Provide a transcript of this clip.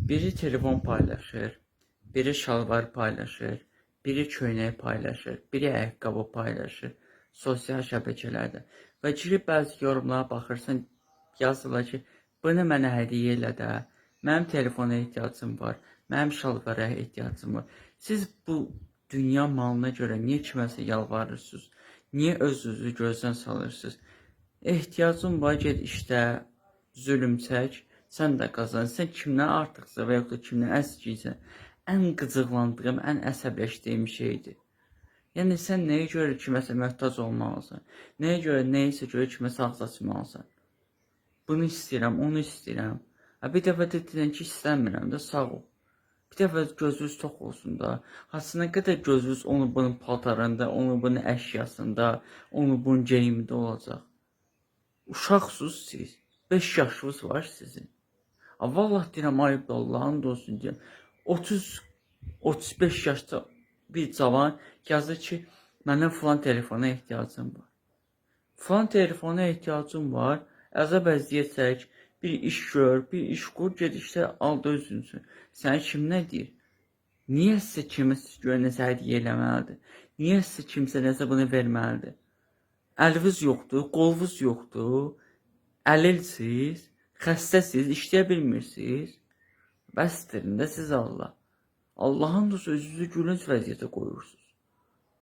Biri telefon paylaşır, biri şalvar paylaşır, biri köynək paylaşır, biri ayaqqabı paylaşır sosial şəbəkələrdə. Və girib bəzi yorumlara baxırsan, yazırlar ki, bunu mənə hədiyyə elə də, mənim telefona ehtiyacım var, mənim şalvara ehtiyacım var. Siz bu dünya malına görə niyə kiməsə yalvarırsınız? Niyə özünüzü gözdən salırsınız? Ehtiyacın var, get işlə, zülm çək, sən də qazan. Sən kimdən artıqsa və yaxud da kimdən əskiysən, ən qıcıqlandığım, ən əsəbləşdiyim şeydir. Yəni sən nəyə görə kiməsə möhtac olmalısan? Nəyə görə nəyisə görə kiməsə ağız açmalısan? Bunu istəyirəm, onu istəyirəm. Bir dəfə də deyirəm ki, istəmirəm də, sağ ol. Bir dəfə gözünüz tox olsun da. Nə qədər gözünüz onu bunun paltarında, onu bunun əşyasında, onu bunun geyimində olacaq. Uşaqsınız siz. 5 yaşınız var sizin. Vallahi deyirəm, ayıb da Allah'ın olsun deyirəm. 30-35 yaşda bir cavan yazır ki, mənim falan telefona ehtiyacım var. Falan telefona ehtiyacım var. Əzəb əziyyət çək, bir iş gör, bir iş qur, ged işlə, al da özünsün. Sən kim nə deyir? Niyə sizə kiməsə görə nəsə hədiyyə eləməlidir? Niyə sizə kimsə nəsə bunu verməlidir? Əliniz yoxdur, qolunuz yoxdur, əlilsiz, xəstəsiz, işləyə bilmirsiniz. Bəsdirin də siz Allah. Allahın da özünüzü gülünc vəziyyətə qoyursunuz.